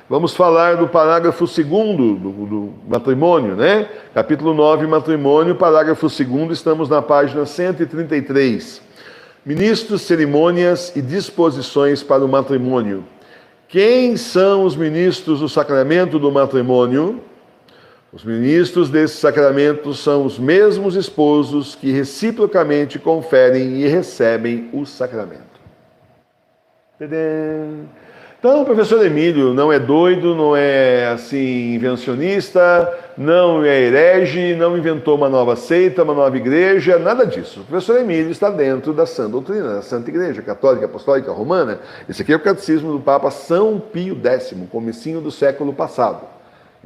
Vamos falar do parágrafo 2º do matrimônio, né? Capítulo 9, matrimônio, parágrafo 2º, estamos na página 133. Ministros, cerimônias e disposições para o matrimônio. Quem são os ministros do sacramento do matrimônio? Os ministros desse sacramento são os mesmos esposos que reciprocamente conferem e recebem o sacramento. Tadã! Então, o professor Emílio não é doido, não é assim invencionista, não é herege, não inventou uma nova seita, uma nova igreja, nada disso. O professor Emílio está dentro da sã doutrina, da Santa Igreja Católica Apostólica Romana. Esse aqui é o catecismo do Papa São Pio X, comecinho do século passado.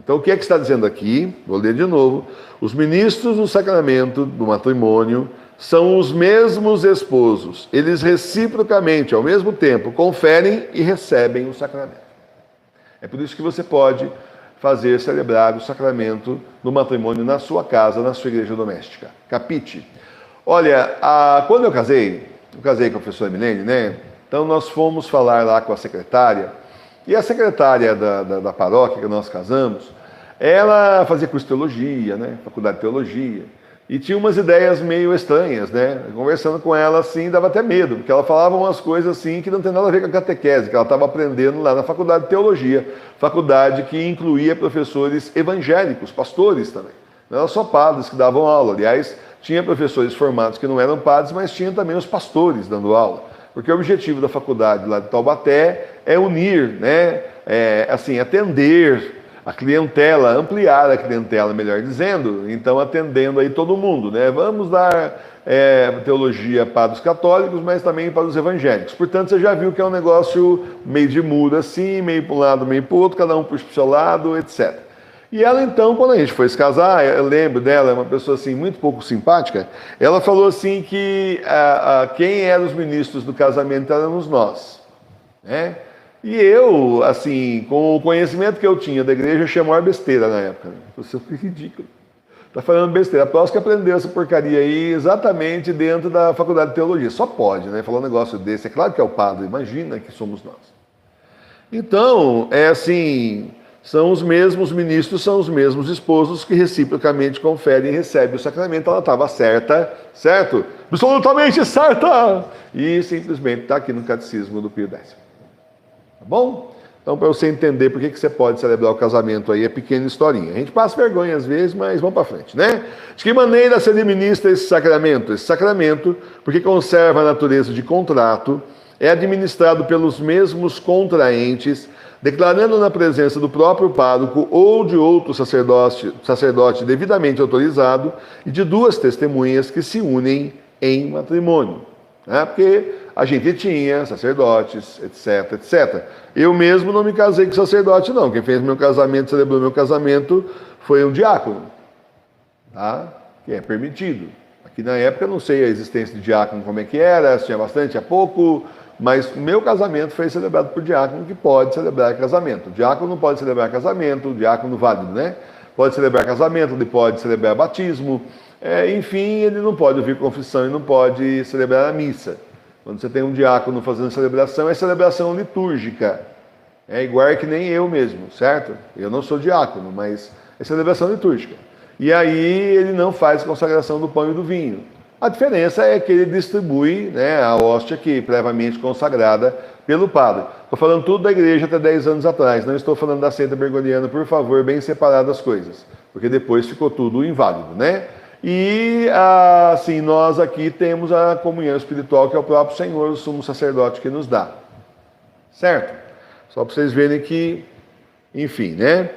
Então, o que é que está dizendo aqui? Vou ler de novo. Os ministros do sacramento do matrimônio são os mesmos esposos. Eles reciprocamente, ao mesmo tempo, conferem e recebem o sacramento. É por isso que você pode celebrar o sacramento do matrimônio na sua casa, na sua igreja doméstica. Capite. Olha, quando eu casei com a professora Milene, né? Então nós fomos falar lá com a secretária, e a secretária da paróquia que nós casamos, ela fazia curso de teologia, né? Faculdade de teologia. E tinha umas ideias meio estranhas, né? Conversando com ela assim, dava até medo, porque ela falava umas coisas assim que não tem nada a ver com a catequese, que ela estava aprendendo lá na faculdade de teologia, faculdade que incluía professores evangélicos, pastores também. Não eram só padres que davam aula, aliás, tinha professores formados que não eram padres, mas tinha também os pastores dando aula, porque o objetivo da faculdade lá de Taubaté é unir, né? Atender a clientela, ampliar a clientela, melhor dizendo, então atendendo aí todo mundo, né? Vamos dar teologia para os católicos, mas também para os evangélicos. Portanto, você já viu que é um negócio meio de muro assim, meio para um lado, meio para o outro, cada um puxa para o seu lado, etc. E ela então, quando a gente foi se casar, eu lembro dela, é uma pessoa assim muito pouco simpática, ela falou assim que quem eram os ministros do casamento éramos nós, né? E eu, assim, com o conhecimento que eu tinha da igreja, achei a maior besteira na época. Você foi ridículo. Tá falando besteira. Aposto que aprendeu essa porcaria aí exatamente dentro da faculdade de teologia. Só pode, né? Falar um negócio desse. É claro que é o padre, imagina que somos nós. Então, são os mesmos ministros, são os mesmos esposos que reciprocamente conferem e recebem o sacramento. Ela estava certa, certo? Absolutamente certa! E simplesmente está aqui no catecismo do Pio X. Tá bom? Então, para você entender por que você pode celebrar o casamento aí, é pequena historinha. A gente passa vergonha às vezes, mas vamos para frente, né? De que maneira se administra esse sacramento? Esse sacramento, porque conserva a natureza de contrato, é administrado pelos mesmos contraentes, declarando na presença do próprio pároco ou de outro sacerdote devidamente autorizado e de duas testemunhas que se unem em matrimônio. Porque a gente tinha sacerdotes, etc, etc. Eu mesmo não me casei com sacerdote, não. Quem fez meu casamento, celebrou meu casamento, foi um diácono, tá? Que é permitido. Aqui na época, eu não sei a existência de diácono, como é que era, se tinha bastante, tinha pouco, mas o meu casamento foi celebrado por diácono, que pode celebrar casamento. O diácono não pode celebrar casamento, o diácono válido, né? Pode celebrar casamento, ele pode celebrar batismo, enfim, ele não pode ouvir confissão e não pode celebrar a missa. Quando você tem um diácono fazendo celebração, é celebração litúrgica. É igual que nem eu mesmo, certo? Eu não sou diácono, mas é celebração litúrgica. E aí ele não faz consagração do pão e do vinho. A diferença é que ele distribui, né, a hóstia que previamente consagrada pelo padre. Estou falando tudo da igreja até 10 anos atrás, não estou falando da seita bergoniana, por favor, bem separado as coisas, porque depois ficou tudo inválido, né? E, assim, nós aqui temos a comunhão espiritual que é o próprio Senhor, o sumo sacerdote, que nos dá. Certo? Só para vocês verem que, enfim, né?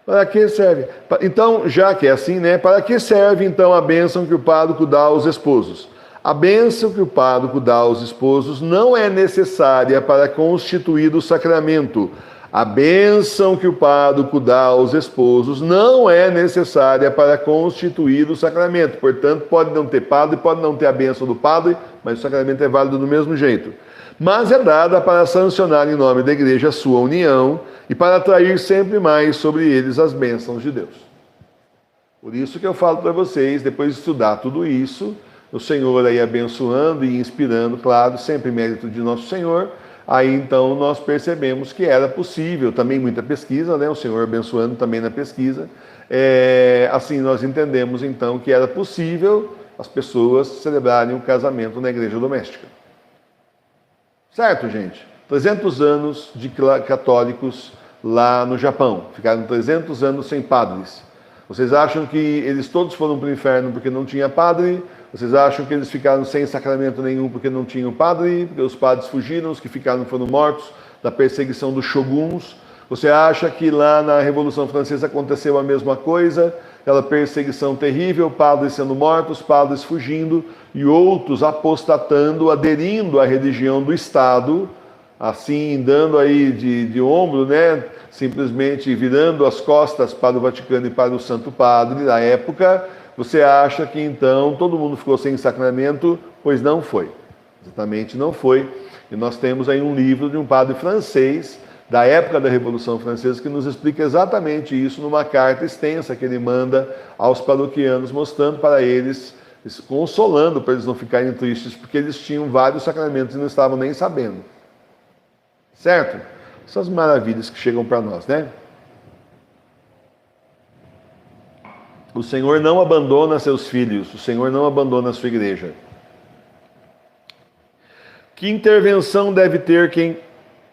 Para que serve? Então, já que é assim, né? Para que serve, então, a bênção que o pároco dá aos esposos? A bênção que o pároco dá aos esposos não é necessária para constituir o sacramento. A bênção que o pároco dá aos esposos não é necessária para constituir o sacramento. Portanto, pode não ter padre, pode não ter a bênção do padre, mas o sacramento é válido do mesmo jeito. Mas é dada para sancionar em nome da igreja a sua união e para atrair sempre mais sobre eles as bênçãos de Deus. Por isso que eu falo para vocês, depois de estudar tudo isso, o Senhor aí abençoando e inspirando, claro, sempre mérito de nosso Senhor, Aí então nós percebemos que era possível, também muita pesquisa, né? O Senhor abençoando também na pesquisa. Assim nós entendemos então que era possível as pessoas celebrarem o casamento na igreja doméstica. Certo, gente? 300 anos de católicos lá no Japão. Ficaram 300 anos sem padres. Vocês acham que eles todos foram para o inferno porque não tinha padre? Vocês acham que eles ficaram sem sacramento nenhum porque não tinham padre? Porque os padres fugiram, os que ficaram foram mortos da perseguição dos shoguns? Você acha que lá na Revolução Francesa aconteceu a mesma coisa? Aquela perseguição terrível, padres sendo mortos, padres fugindo e outros apostatando, aderindo à religião do Estado, assim, dando aí de ombro, né? Simplesmente virando as costas para o Vaticano e para o Santo Padre da época. Você acha que então todo mundo ficou sem sacramento? Pois não foi. Exatamente não foi. E nós temos aí um livro de um padre francês da época da Revolução Francesa que nos explica exatamente isso numa carta extensa que ele manda aos paroquianos, mostrando para eles, consolando para eles não ficarem tristes, porque eles tinham vários sacramentos e não estavam nem sabendo. Certo? Essas maravilhas que chegam para nós, né? O Senhor não abandona seus filhos, o Senhor não abandona a sua igreja. Que intervenção deve ter quem...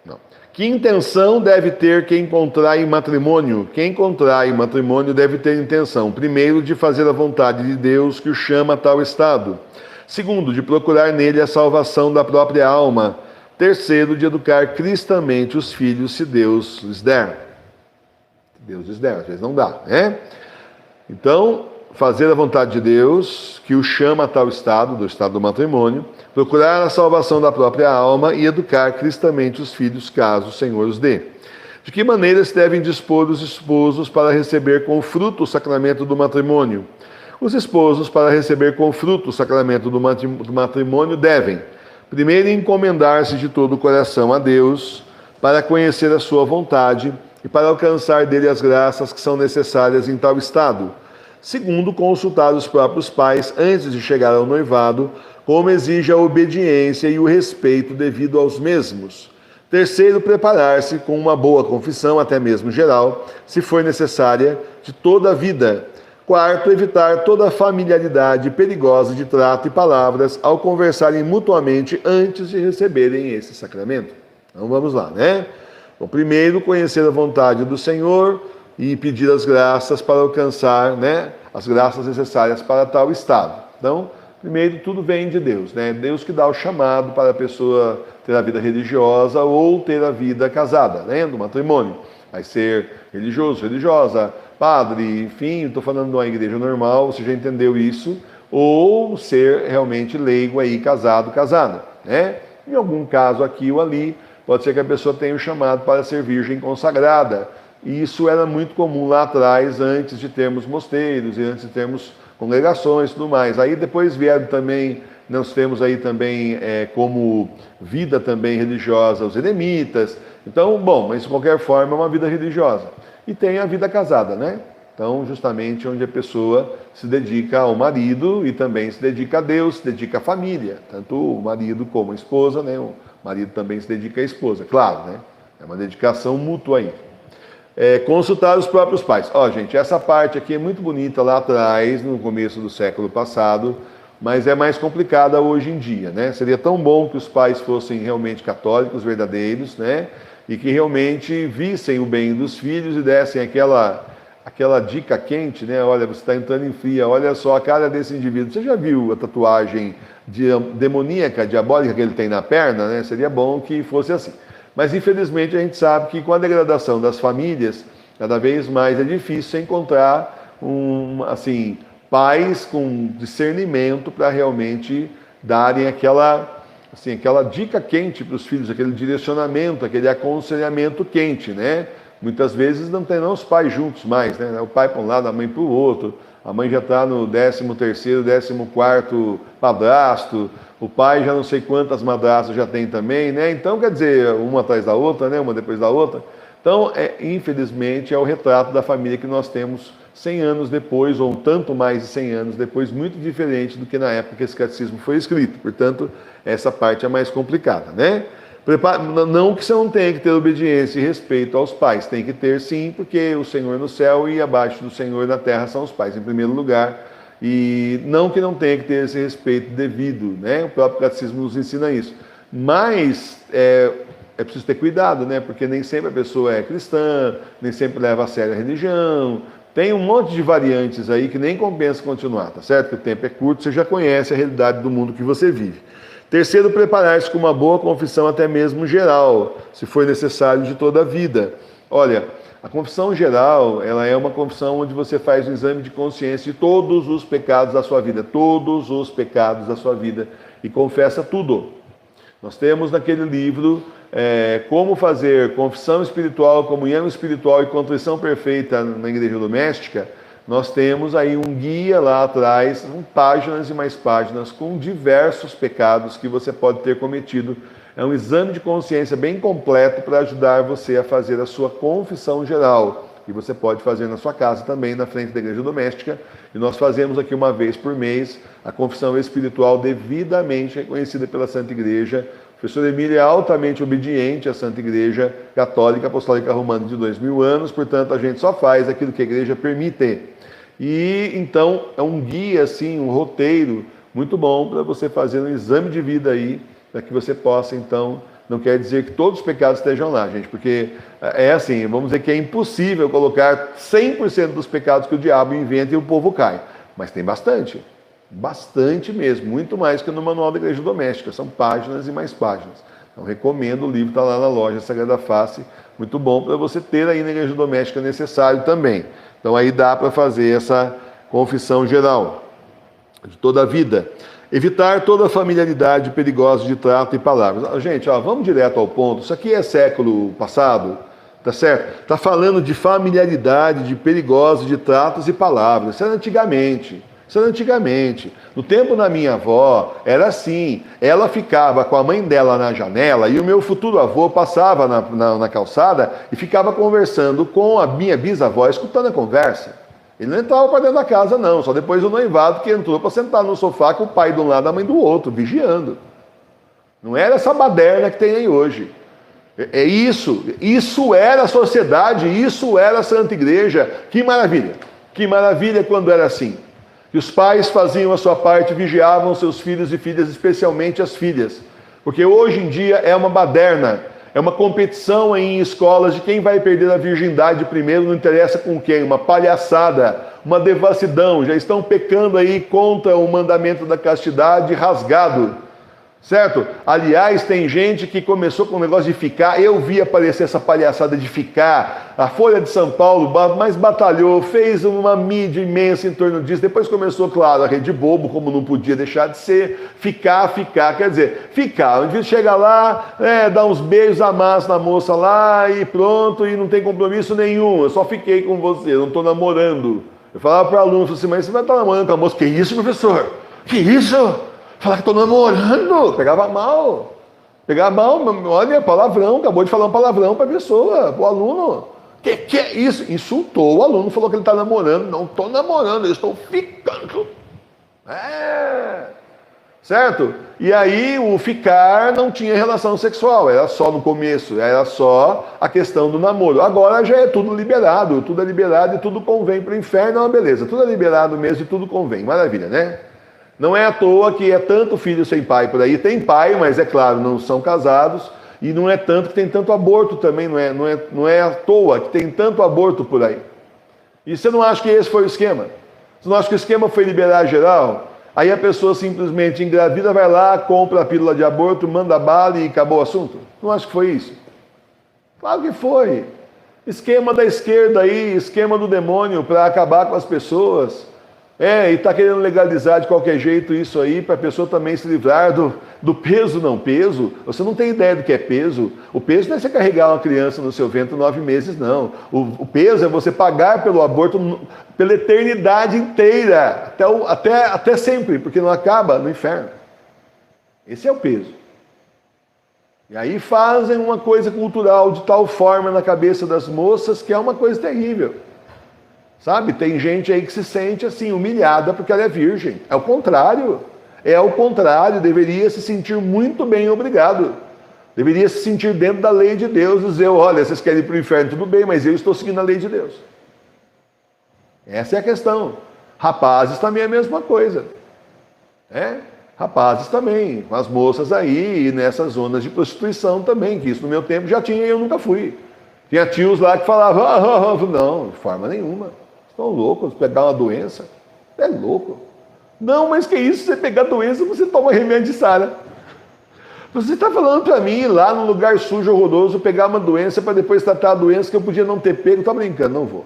Não. Que intenção deve ter quem contrai matrimônio? Quem contrai matrimônio deve ter intenção, primeiro, de fazer a vontade de Deus que o chama a tal estado. Segundo, de procurar nele a salvação da própria alma. Terceiro, de educar cristamente os filhos, se Deus lhes der. Deus lhes der, às vezes não dá, né? Então, fazer a vontade de Deus, que o chama a tal estado, do estado do matrimônio, procurar a salvação da própria alma e educar cristamente os filhos, caso o Senhor os dê. De que maneira se devem dispor os esposos para receber com fruto o sacramento do matrimônio? Os esposos, para receber com fruto o sacramento do matrimônio, devem, primeiro, encomendar-se de todo o coração a Deus, para conhecer a sua vontade e para alcançar dele as graças que são necessárias em tal estado. Segundo, consultar os próprios pais antes de chegar ao noivado, como exige a obediência e o respeito devido aos mesmos. Terceiro, preparar-se com uma boa confissão, até mesmo geral, se for necessária, de toda a vida. Quarto, evitar toda familiaridade perigosa de trato e palavras ao conversarem mutuamente antes de receberem esse sacramento. Então vamos lá, né? Bom, primeiro, conhecer a vontade do Senhor e pedir as graças para alcançar, né, as graças necessárias para tal estado. Então, primeiro, tudo vem de Deus, né? Deus que dá o chamado para a pessoa ter a vida religiosa ou ter a vida casada, né, do matrimônio. Vai ser religioso, religiosa, padre, enfim, estou falando de uma igreja normal, você já entendeu isso, ou ser realmente leigo aí, casado, casada, né? Em algum caso aqui ou ali, pode ser que a pessoa tenha o chamado para ser virgem consagrada. E isso era muito comum lá atrás, antes de termos mosteiros e antes de termos congregações e tudo mais. Aí depois vieram também, nós temos aí também como vida também religiosa os eremitas. Então, bom, mas de qualquer forma é uma vida religiosa. E tem a vida casada, né? Então, justamente onde a pessoa se dedica ao marido e também se dedica a Deus, se dedica à família. Tanto o marido como a esposa, né? O marido também se dedica à esposa, claro, né? É uma dedicação mútua aí. Consultar os próprios pais. Ó, gente, essa parte aqui é muito bonita lá atrás, no começo do século passado, mas é mais complicada hoje em dia, né? Seria tão bom que os pais fossem realmente católicos, verdadeiros, né? E que realmente vissem o bem dos filhos e dessem aquela dica quente, né? Olha, você está entrando em fria, olha só a cara desse indivíduo. Você já viu a tatuagem demoníaca, diabólica que ele tem na perna, né? Seria bom que fosse assim. Mas, infelizmente, a gente sabe que com a degradação das famílias, cada vez mais é difícil encontrar pais com discernimento para realmente darem aquela dica quente para os filhos, aquele direcionamento, aquele aconselhamento quente, né? Muitas vezes não tem os pais juntos mais, né? O pai para um lado, a mãe para o outro, a mãe já está no 13º, 14º padrasto, o pai já não sei quantas madrastas já tem também, né? Então, quer dizer, uma atrás da outra, né? Uma depois da outra. Então, infelizmente, é o retrato da família que nós temos 100 anos depois, ou um tanto mais de 100 anos depois, muito diferente do que na época que esse catecismo foi escrito. Portanto, essa parte é mais complicada, né? Não que você não tenha que ter obediência e respeito aos pais, tem que ter sim, porque o Senhor no céu e abaixo do Senhor na terra são os pais, em primeiro lugar. E não que não tenha que ter esse respeito devido, né? O próprio catecismo nos ensina isso. Mas é preciso ter cuidado, né? Porque nem sempre a pessoa é cristã, nem sempre leva a sério a religião. Tem um monte de variantes aí que nem compensa continuar, tá certo? Que o tempo é curto, você já conhece a realidade do mundo que você vive. Terceiro, preparar-se com uma boa confissão, até mesmo geral, se for necessário, de toda a vida. Olha, a confissão geral, ela é uma confissão onde você faz um exame de consciência de todos os pecados da sua vida, todos os pecados da sua vida, e confessa tudo. Nós temos naquele livro Como Fazer Confissão Espiritual, Comunhão Espiritual e Contrição Perfeita na Igreja Doméstica. Nós temos aí um guia lá atrás, páginas e mais páginas, com diversos pecados que você pode ter cometido. É um exame de consciência bem completo para ajudar você a fazer a sua confissão geral. E você pode fazer na sua casa também, na frente da igreja doméstica. E nós fazemos aqui uma vez por mês a confissão espiritual devidamente reconhecida pela Santa Igreja. O professor Emílio é altamente obediente à Santa Igreja Católica Apostólica Romana de 2000 anos, portanto a gente só faz aquilo que a igreja permite. E então é um guia, assim, um roteiro muito bom para você fazer um exame de vida aí, para que você possa, então, não quer dizer que todos os pecados estejam lá, gente, porque é assim, vamos dizer que é impossível colocar 100% dos pecados que o diabo inventa e o povo cai, mas tem bastante mesmo, muito mais que no Manual da Igreja Doméstica, são páginas e mais páginas. Então recomendo, o livro está lá na loja Sagrada Face, muito bom para você ter aí na Igreja Doméstica necessário também. Então aí dá para fazer essa confissão geral de toda a vida. Evitar toda familiaridade perigosa de trato e palavras. Gente, vamos direto ao ponto. Isso aqui é século passado, tá certo? Está falando de familiaridade, de perigosa de tratos e palavras. Isso era antigamente. No tempo da minha avó, era assim. Ela ficava com a mãe dela na janela e o meu futuro avô passava na calçada e ficava conversando com a minha bisavó, escutando a conversa. Ele não entrava para dentro da casa, não. Só depois do noivado que entrou para sentar no sofá com o pai de um lado e a mãe do outro, vigiando. Não era essa baderna que tem aí hoje. É isso. Isso era a sociedade, isso era a Santa Igreja. Que maravilha. Que maravilha quando era assim. E os pais faziam a sua parte, vigiavam seus filhos e filhas, especialmente as filhas. Porque hoje em dia é uma baderna, é uma competição em escolas de quem vai perder a virgindade primeiro, não interessa com quem, uma palhaçada, uma devassidão, já estão pecando aí contra o mandamento da castidade rasgado. Certo? Aliás, tem gente que começou com o negócio de ficar, eu vi aparecer essa palhaçada de ficar, a Folha de São Paulo, mas batalhou, fez uma mídia imensa em torno disso, depois começou, claro, a Rede Bobo, como não podia deixar de ser, ficar, quer dizer, ficar, onde chega lá, dá uns beijos, amassa na moça lá e pronto, e não tem compromisso nenhum, eu só fiquei com você, eu não estou namorando. Eu falava para o aluno, assim, mas você vai estar namorando com a moça? Que isso, professor? Que isso? Falar que estou namorando, pegava mal, olha, palavrão, acabou de falar um palavrão para a pessoa, para o aluno. Que é isso? Insultou o aluno, falou que ele está namorando. Não estou namorando, eu estou ficando. Certo? E aí o ficar não tinha relação sexual, era só no começo, era só a questão do namoro. Agora já é tudo liberado e tudo convém para o inferno, é uma beleza. Tudo é liberado mesmo e tudo convém, maravilha, né? Não é à toa que é tanto filho sem pai por aí. Tem pai, mas é claro, não são casados. E não é tanto que tem tanto aborto também. Não é à toa que tem tanto aborto por aí. E você não acha que esse foi o esquema? Você não acha que o esquema foi liberar geral? Aí a pessoa simplesmente engravida, vai lá, compra a pílula de aborto, manda bala e acabou o assunto? Não acha que foi isso? Claro que foi. Esquema da esquerda aí, esquema do demônio para acabar com as pessoas. E está querendo legalizar de qualquer jeito isso aí, para a pessoa também se livrar do peso. Não, peso, você não tem ideia do que é peso. O peso não é você carregar uma criança no seu ventre 9 meses, não. O peso é você pagar pelo aborto pela eternidade inteira, até sempre, porque não acaba no inferno. Esse é o peso. E aí fazem uma coisa cultural de tal forma na cabeça das moças que é uma coisa terrível. Sabe, tem gente aí que se sente assim, humilhada porque ela é virgem. É o contrário, deveria se sentir muito bem, obrigado. Deveria se sentir dentro da lei de Deus e dizer, olha, vocês querem ir para o inferno, tudo bem, mas eu estou seguindo a lei de Deus. Essa é a questão. Rapazes também é a mesma coisa. Rapazes também, com as moças aí, e nessas zonas de prostituição também, que isso no meu tempo já tinha e eu nunca fui. Tinha tios lá que falavam, não, de forma nenhuma. Estão loucos, pegar uma doença. É louco. Não, mas que isso, você pegar doença, você toma remédio de sara. Você está falando para mim ir lá num lugar sujo, horroroso, pegar uma doença para depois tratar a doença que eu podia não ter pego, está brincando, não vou.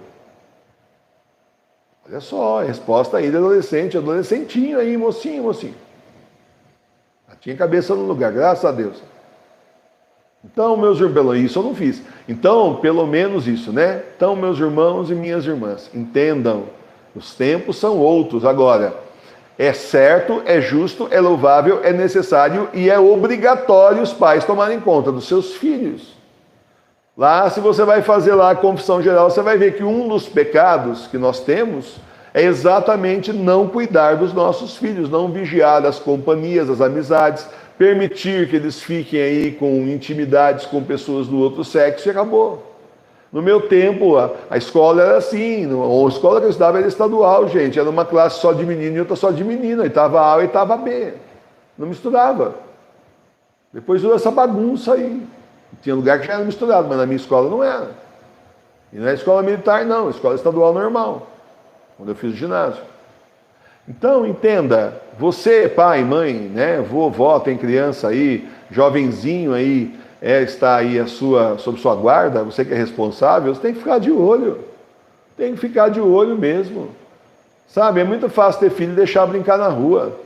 Olha só, a resposta aí do adolescente, adolescentinho aí, mocinho. Já tinha cabeça no lugar, graças a Deus. Então, meus irmãos, isso eu não fiz. Então, pelo menos isso, né? Então, meus irmãos e minhas irmãs, entendam, os tempos são outros. Agora, é certo, é justo, é louvável, é necessário e é obrigatório os pais tomarem conta dos seus filhos. Lá, se você vai fazer lá a confissão geral, você vai ver que um dos pecados que nós temos é exatamente não cuidar dos nossos filhos, não vigiar as companhias, as amizades, permitir que eles fiquem aí com intimidades com pessoas do outro sexo e acabou. No meu tempo, a escola era assim, a escola que eu estudava era estadual, gente, era uma classe só de menino e outra só de menina, oitava A e oitava B, não misturava. Depois toda essa bagunça aí. Tinha lugar que já era misturado, mas na minha escola não era. E não é escola militar não, escola estadual normal, quando eu fiz o ginásio. Então, entenda, você, pai, mãe, né, vovó, tem criança aí, jovenzinho aí, está aí sob sua guarda, você que é responsável, você tem que ficar de olho. Tem que ficar de olho mesmo. Sabe, é muito fácil ter filho e deixar brincar na rua.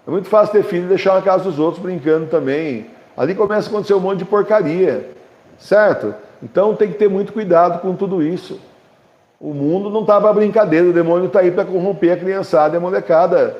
É muito fácil ter filho e deixar na casa dos outros brincando também. Ali começa a acontecer um monte de porcaria, certo? Então tem que ter muito cuidado com tudo isso. O mundo não está para brincadeira, o demônio está aí para corromper a criançada e a molecada.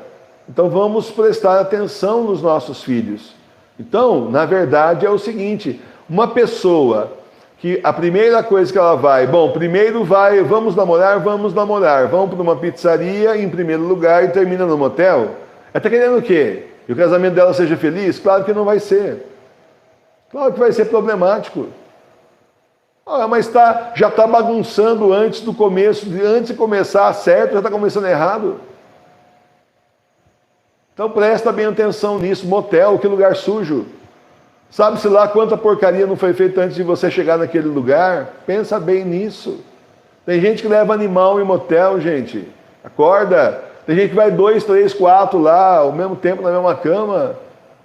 Então vamos prestar atenção nos nossos filhos. Então, na verdade, é o seguinte, uma pessoa que a primeira coisa que ela vai, primeiro vamos namorar, vamos para uma pizzaria em primeiro lugar e termina no motel, ela está querendo o quê? Que o casamento dela seja feliz? Claro que não vai ser. Claro que vai ser problemático. Mas já está bagunçando antes do começo, antes de começar certo, já está começando errado. Então presta bem atenção nisso. Motel, que lugar sujo. Sabe-se lá quanta porcaria não foi feita antes de você chegar naquele lugar? Pensa bem nisso. Tem gente que leva animal em motel, gente. Acorda. Tem gente que vai 2, 3, 4 lá, ao mesmo tempo na mesma cama.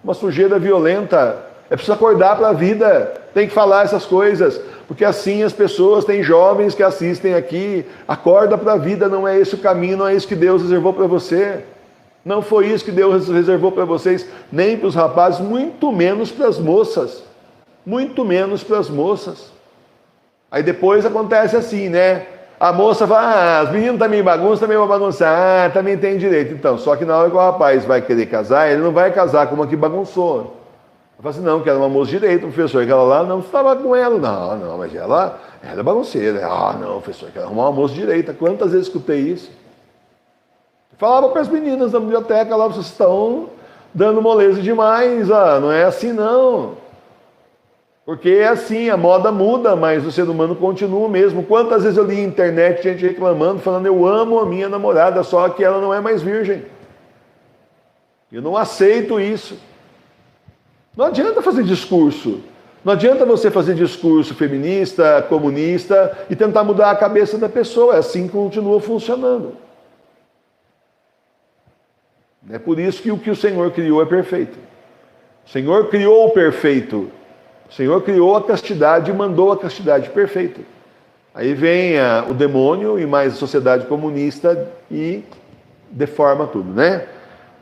Uma sujeira violenta. É preciso acordar para a vida. Tem que falar essas coisas. Porque assim as pessoas, tem jovens que assistem aqui. Acorda para a vida, não é esse o caminho, não é isso que Deus reservou para você. Não foi isso que Deus reservou para vocês, nem para os rapazes, muito menos para as moças. Muito menos para as moças. Aí depois acontece assim, né? A moça fala, os meninos também bagunçam, também vão bagunçar, também tem direito. Então, só que na hora que o rapaz vai querer casar, ele não vai casar com uma que bagunçou. Ele fala assim, não, que era uma moça de direito, professor, aquela lá não estava com ela. Não, mas ela é bagunceira. Não, professor, quero arrumar uma moça de direita. Quantas vezes escutei isso? Falava para as meninas da biblioteca lá, vocês estão dando moleza demais, não é assim não. Porque é assim, a moda muda, mas o ser humano continua o mesmo. Quantas vezes eu li na internet gente reclamando, falando, eu amo a minha namorada, só que ela não é mais virgem. Eu não aceito isso. Não adianta fazer discurso. Não adianta você fazer discurso feminista, comunista e tentar mudar a cabeça da pessoa. É assim que continua funcionando. É por isso que o que o Senhor criou é perfeito. O Senhor criou o perfeito. O Senhor criou a castidade e mandou a castidade perfeita. Aí vem o demônio e mais a sociedade comunista e deforma tudo, né?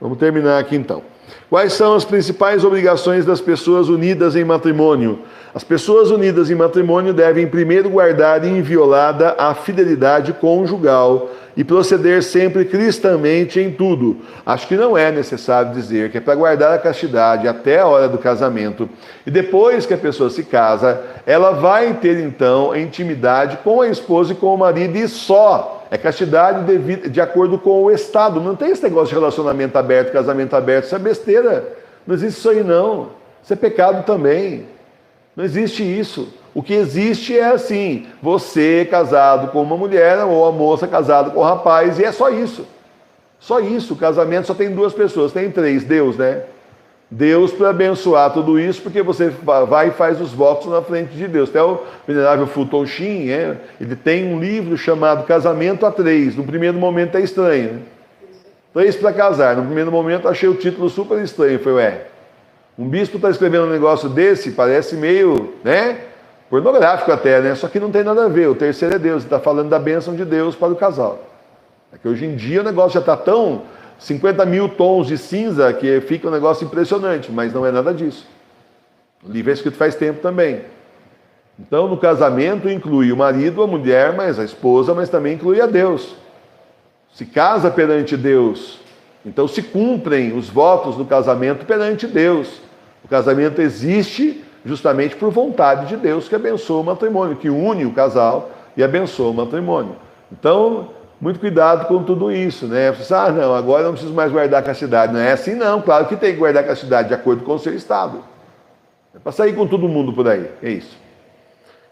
Vamos terminar aqui então. Quais são as principais obrigações das pessoas unidas em matrimônio? As pessoas unidas em matrimônio devem primeiro guardar inviolada a fidelidade conjugal e proceder sempre cristamente em tudo. Acho que não é necessário dizer que é para guardar a castidade até a hora do casamento. E depois que a pessoa se casa, ela vai ter então a intimidade com a esposa e com o marido e só. É castidade de acordo com o Estado. Não tem esse negócio de relacionamento aberto, casamento aberto. Isso é besteira. Não existe isso aí não. Isso é pecado também. Não existe isso. O que existe é assim, você casado com uma mulher ou a moça casada com um rapaz, e é só isso. Só isso. O casamento só tem duas pessoas, tem três, Deus, né? Deus para abençoar tudo isso, porque você vai e faz os votos na frente de Deus. Até o venerável Fulton Sheen, ele tem um livro chamado Casamento a Três. No primeiro momento é estranho, né? Três para casar. No primeiro momento achei o título super estranho. Foi, um bispo está escrevendo um negócio desse, parece meio, né? Pornográfico até, né? Só que não tem nada a ver. O terceiro é Deus. Ele está falando da bênção de Deus para o casal. É que hoje em dia o negócio já está tão 50 mil tons de cinza que fica um negócio impressionante, mas não é nada disso. O livro é escrito faz tempo também. Então, no casamento inclui o marido, a mulher, mas a esposa, mas também inclui a Deus. Se casa perante Deus. Então se cumprem os votos do casamento perante Deus. O casamento existe justamente por vontade de Deus, que abençoa o matrimônio, que une o casal e abençoa o matrimônio. Então, muito cuidado com tudo isso, né? Você diz, não, agora eu não preciso mais guardar a castidade. Não é assim não, claro que tem que guardar a castidade de acordo com o seu estado. É para sair com todo mundo por aí, é isso.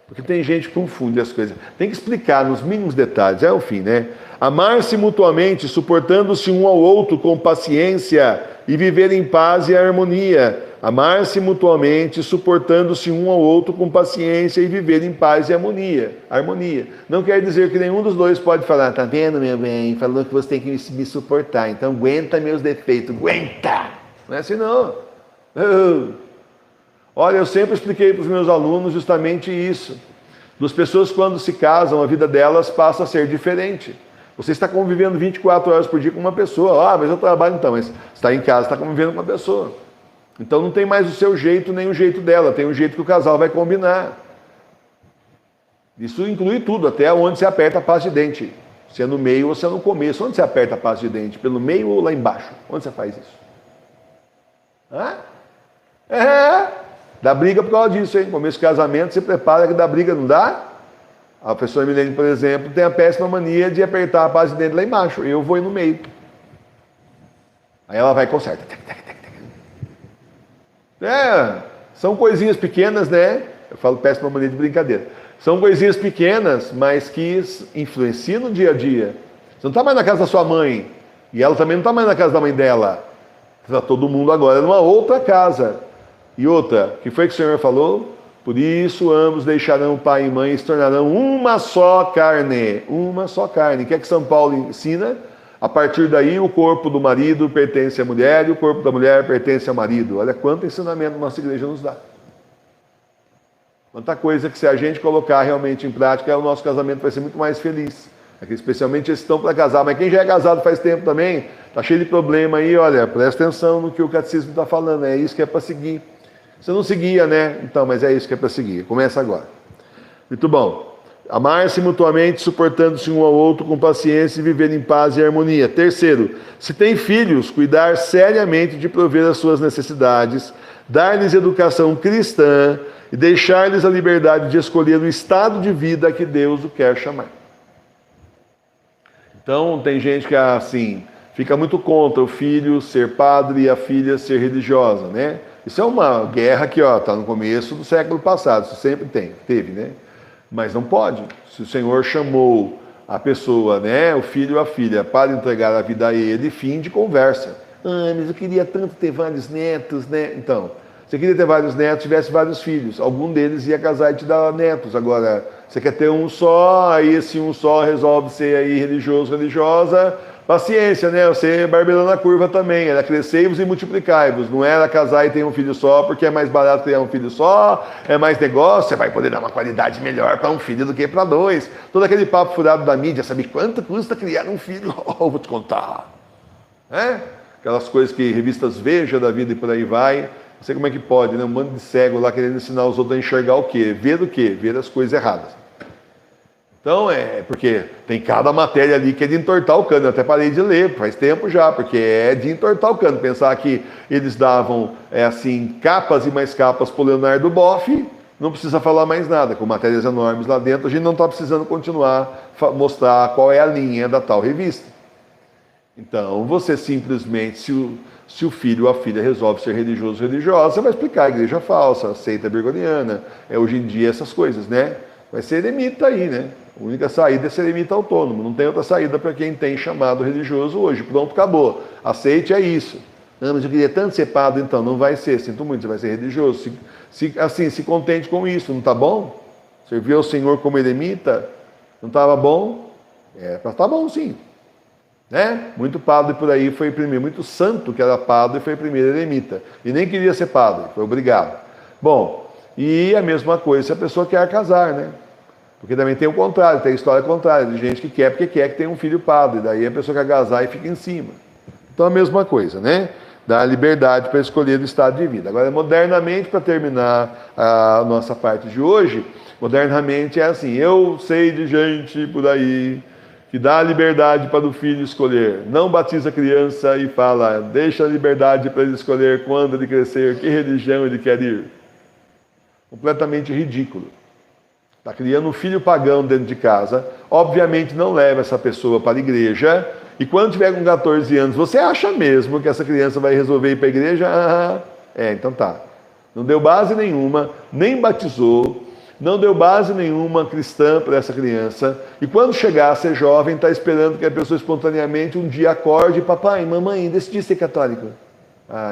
Porque tem gente que confunde as coisas. Tem que explicar nos mínimos detalhes, é o fim, né? Amar-se mutuamente, suportando-se um ao outro com paciência e viver em paz e harmonia. Amar-se mutuamente, suportando-se um ao outro com paciência e viver em paz e harmonia. Não quer dizer que nenhum dos dois pode falar, tá vendo, meu bem? Falou que você tem que me suportar, então aguenta meus defeitos, aguenta! Não é assim não. Olha, eu sempre expliquei para os meus alunos justamente isso. As pessoas quando se casam, a vida delas passa a ser diferente. Você está convivendo 24 horas por dia com uma pessoa. Mas eu trabalho então, mas você está em casa, está convivendo com uma pessoa. Então não tem mais o seu jeito nem o jeito dela, tem o jeito que o casal vai combinar. Isso inclui tudo, até onde você aperta a pasta de dente. Se é no meio ou se é no começo. Onde você aperta a pasta de dente? Pelo meio ou lá embaixo? Onde você faz isso? Dá briga por causa disso, hein? Começo do casamento, você prepara que dá briga, não dá? A professora Milene, por exemplo, tem a péssima mania de apertar a base de dentro lá embaixo. Eu vou ir no meio. Aí ela vai e conserta. São coisinhas pequenas, né? Eu falo péssima mania de brincadeira. São coisinhas pequenas, mas que influenciam no dia a dia. Você não está mais na casa da sua mãe. E ela também não está mais na casa da mãe dela. Está todo mundo agora numa outra casa. E outra, que foi que o Senhor falou? Por isso ambos deixarão pai e mãe e se tornarão uma só carne. Uma só carne. O que é que São Paulo ensina? A partir daí o corpo do marido pertence à mulher e o corpo da mulher pertence ao marido. Olha quanto ensinamento nossa igreja nos dá. Quanta coisa que se a gente colocar realmente em prática, o nosso casamento vai ser muito mais feliz. Aqui, especialmente esses que estão para casar. Mas quem já é casado faz tempo também, está cheio de problema aí, olha, presta atenção no que o catecismo está falando. É isso que é para seguir. Você não seguia, né? Então, mas é isso que é para seguir. Começa agora. Muito bom. Amar-se mutuamente, suportando-se um ao outro com paciência e viver em paz e harmonia. Terceiro, se tem filhos, cuidar seriamente de prover as suas necessidades, dar-lhes educação cristã e deixar-lhes a liberdade de escolher o estado de vida a que Deus o quer chamar. Então, tem gente que, assim, fica muito contra o filho ser padre e a filha ser religiosa, né? Isso é uma guerra que está no começo do século passado, isso sempre teve, né? Mas não pode. Se o Senhor chamou a pessoa, né, o filho ou a filha, para entregar a vida a ele, fim de conversa. Mas eu queria tanto ter vários netos, né? Então, você queria ter vários netos, tivesse vários filhos. Algum deles ia casar e te dar netos. Agora, você quer ter um só, aí esse um só resolve ser aí religioso, religiosa. Paciência, né? Você barbelando a curva também. Era crescei-vos e multiplicai-vos. Não era casar e ter um filho só, porque é mais barato criar um filho só, é mais negócio, você vai poder dar uma qualidade melhor para um filho do que para dois. Todo aquele papo furado da mídia, sabe quanto custa criar um filho? Oh, vou te contar. Aquelas coisas que revistas Veja da vida e por aí vai. Não sei como é que pode, né? Um bando de cego lá querendo ensinar os outros a enxergar o quê? Ver o quê? Ver as coisas erradas. Então, porque tem cada matéria ali que é de entortar o cano. Eu até parei de ler, faz tempo já, porque é de entortar o cano. Pensar que eles davam, capas e mais capas para o Leonardo Boff, não precisa falar mais nada. Com matérias enormes lá dentro, a gente não está precisando continuar mostrar qual é a linha da tal revista. Então, você simplesmente, Se o filho ou a filha resolve ser religioso ou religiosa, você vai explicar a igreja falsa, a seita bergoniana, hoje em dia essas coisas, né? Vai ser eremita aí, né? A única saída é ser eremita autônomo, não tem outra saída para quem tem chamado religioso hoje. Pronto, acabou. Aceite é isso. Não, mas eu queria tanto ser padre, então não vai ser, sinto muito, você vai ser religioso. Se contente com isso, não está bom? Servir ao Senhor como eremita, não estava bom? Para estar bom sim. Né? Muito padre por aí foi primeiro, muito santo que era padre foi primeiro eremita. E nem queria ser padre, foi obrigado. Bom, e a mesma coisa se a pessoa quer casar, né? Porque também tem o contrário, tem a história contrária, de gente que quer porque quer que tenha um filho padre, daí a pessoa quer casar e fica em cima. Então a mesma coisa, né? Dá liberdade para escolher o estado de vida. Agora, modernamente, para terminar a nossa parte de hoje, modernamente é assim, eu sei de gente por aí que dá a liberdade para o filho escolher, não batiza a criança e fala, deixa a liberdade para ele escolher quando ele crescer, que religião ele quer ir. Completamente ridículo. Está criando um filho pagão dentro de casa, obviamente não leva essa pessoa para a igreja, e quando tiver com 14 anos, você acha mesmo que essa criança vai resolver ir para a igreja? Então tá. Não deu base nenhuma, nem batizou, não deu base nenhuma cristã para essa criança, e quando chegar a ser jovem, está esperando que a pessoa espontaneamente um dia acorde, papai, mamãe, decidi ser católico.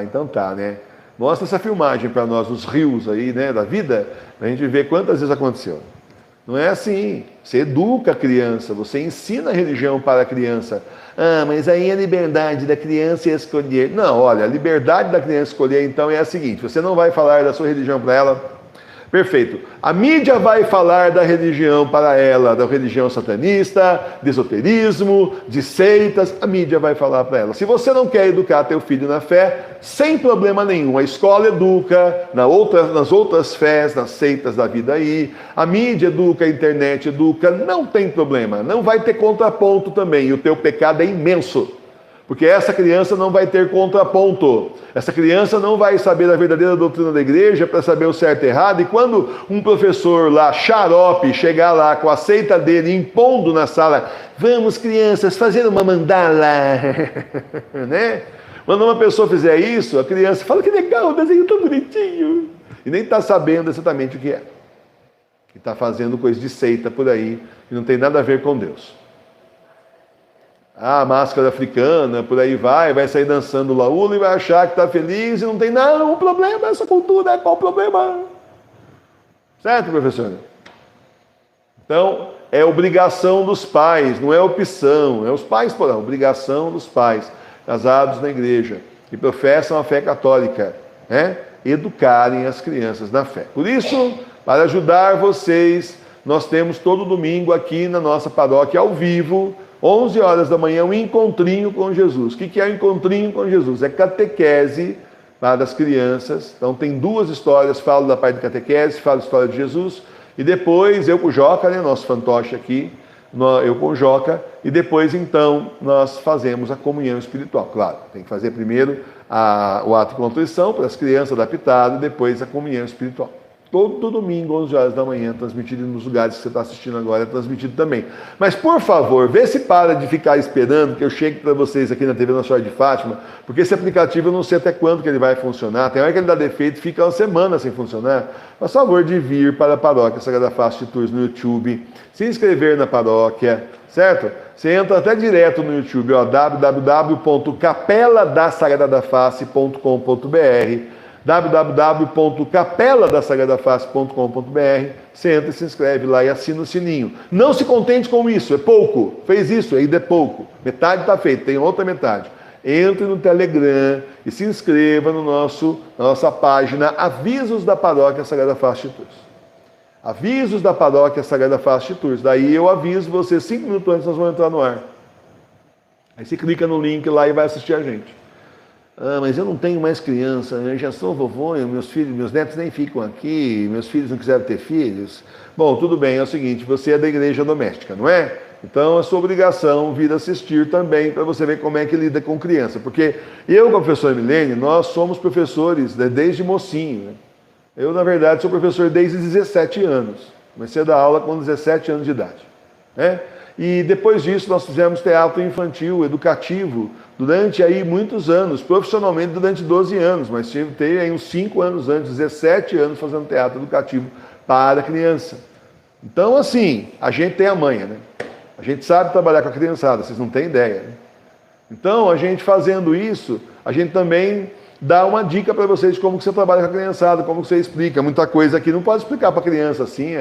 Então tá, né? Mostra essa filmagem para nós, os rios aí, né, da vida, para a gente ver quantas vezes aconteceu. Não é assim. Você educa a criança, você ensina a religião para a criança. Mas aí a liberdade da criança é escolher. Não, olha, a liberdade da criança escolher, então, é a seguinte, você não vai falar da sua religião para ela. Perfeito. A mídia vai falar da religião para ela, da religião satanista, de esoterismo, de seitas, a mídia vai falar para ela. Se você não quer educar teu filho na fé, sem problema nenhum, a escola educa, nas outras fés, nas seitas da vida aí, a mídia educa, a internet educa, não tem problema, não vai ter contraponto também, e o teu pecado é imenso. Porque essa criança não vai ter contraponto. Essa criança não vai saber a verdadeira doutrina da igreja para saber o certo e errado. E quando um professor lá, xarope, chegar lá com a seita dele, impondo na sala, vamos crianças, fazer uma mandala, né? Quando uma pessoa fizer isso, a criança fala que legal, o desenho tão bonitinho. E nem está sabendo exatamente o que é. E está fazendo coisa de seita por aí, que não tem nada a ver com Deus. Máscara africana, por aí vai sair dançando laúla e vai achar que está feliz e não tem nada, um problema, essa cultura, qual o problema? Certo, professor? Então, é obrigação dos pais, não é opção, é os pais, porém, obrigação dos pais, casados na igreja, que professam a fé católica, né? Educarem as crianças na fé. Por isso, para ajudar vocês, nós temos todo domingo aqui na nossa paróquia, ao vivo, 11 horas da manhã, um encontrinho com Jesus. O que é o encontrinho com Jesus? É catequese para as crianças. Então tem duas histórias, falo da parte de catequese, falo da história de Jesus, e depois eu com o Joca, né, nosso fantoche aqui, eu com o Joca, e depois então nós fazemos a comunhão espiritual. Claro, tem que fazer primeiro o ato de contrição para as crianças adaptadas, e depois a comunhão espiritual. Todo domingo, 11 horas da manhã, transmitido nos lugares que você está assistindo agora, é transmitido também. Mas, por favor, vê se para de ficar esperando que eu chegue para vocês aqui na TV Nossa Senhora de Fátima, porque esse aplicativo eu não sei até quando que ele vai funcionar. Tem hora que ele dá defeito e fica uma semana sem funcionar. Faz favor de vir para a Paróquia Sagrada Face de Tours no YouTube, se inscrever na paróquia, certo? Você entra até direto no YouTube, www.capeladasagradadaface.com.br, www.capeladasagradadaface.com.br. Você entra e se inscreve lá e assina o sininho. Não se contente com isso, é pouco. Fez isso, ainda é pouco. Metade está feita, tem outra metade. Entre no Telegram e se inscreva na nossa página Avisos da Paróquia Sagrada Face de Tours. Avisos da Paróquia Sagrada Face de Tours. Daí eu aviso você 5 minutos antes, nós vamos entrar no ar. Aí você clica no link lá e vai assistir a gente. Mas eu não tenho mais criança, eu já sou vovô, meus netos nem ficam aqui, meus filhos não quiseram ter filhos. Bom, tudo bem, é o seguinte, você é da igreja doméstica, não é? Então é sua obrigação vir assistir também para você ver como é que lida com criança. Porque eu, com a professora Milene, nós somos professores, né, desde mocinho. Né? Eu, na verdade, sou professor desde 17 anos. Comecei a dar aula com 17 anos de idade. Né? E depois disso nós fizemos teatro infantil, educativo, durante aí muitos anos, profissionalmente durante 12 anos, mas teve aí uns 5 anos antes, 17 anos fazendo teatro educativo para criança. Então, assim, a gente tem a manha, né? A gente sabe trabalhar com a criançada, vocês não têm ideia, né? Então, a gente fazendo isso, a gente também dá uma dica para vocês de como que você trabalha com a criançada, como que você explica. Muita coisa aqui não pode explicar para a criança assim,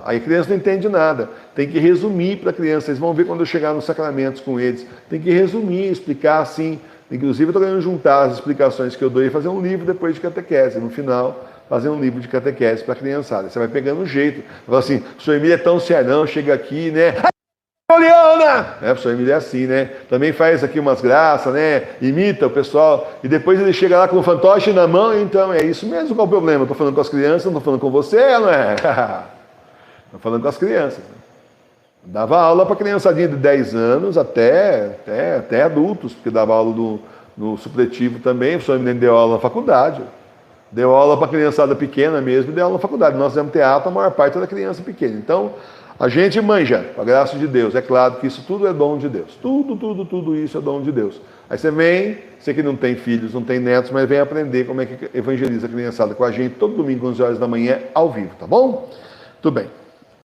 aí a criança não entende nada. Tem que resumir para a criança. Vocês vão ver quando eu chegar nos sacramentos com eles. Tem que resumir, explicar assim. Inclusive, eu estou querendo juntar as explicações que eu dou e fazer um livro depois de catequese. No final, fazer um livro de catequese para a criançada. Você vai pegando o jeito. Vai falar assim, o senhor Emílio é tão serião, chega aqui, né? Poliana! O professor Emílio é assim, né? Também faz aqui umas graças, né? Imita o pessoal. E depois ele chega lá com o fantoche na mão. Então, é isso mesmo. Qual o problema? Estou falando com as crianças, não estou falando com você, não é? Estou falando com as crianças. Dava aula para criançadinha de 10 anos até adultos, porque dava aula no supletivo também. O professor Emílio deu aula na faculdade. Deu aula para criançada pequena mesmo, deu aula na faculdade. Nós fizemos teatro, a maior parte era criança pequena. Então, a gente manja, com a graça de Deus. É claro que isso tudo é dom de Deus. Tudo isso é dom de Deus. Aí você vem, você que não tem filhos, não tem netos, mas vem aprender como é que evangeliza a criançada com a gente todo domingo, 11 horas da manhã, ao vivo, tá bom? Tudo bem.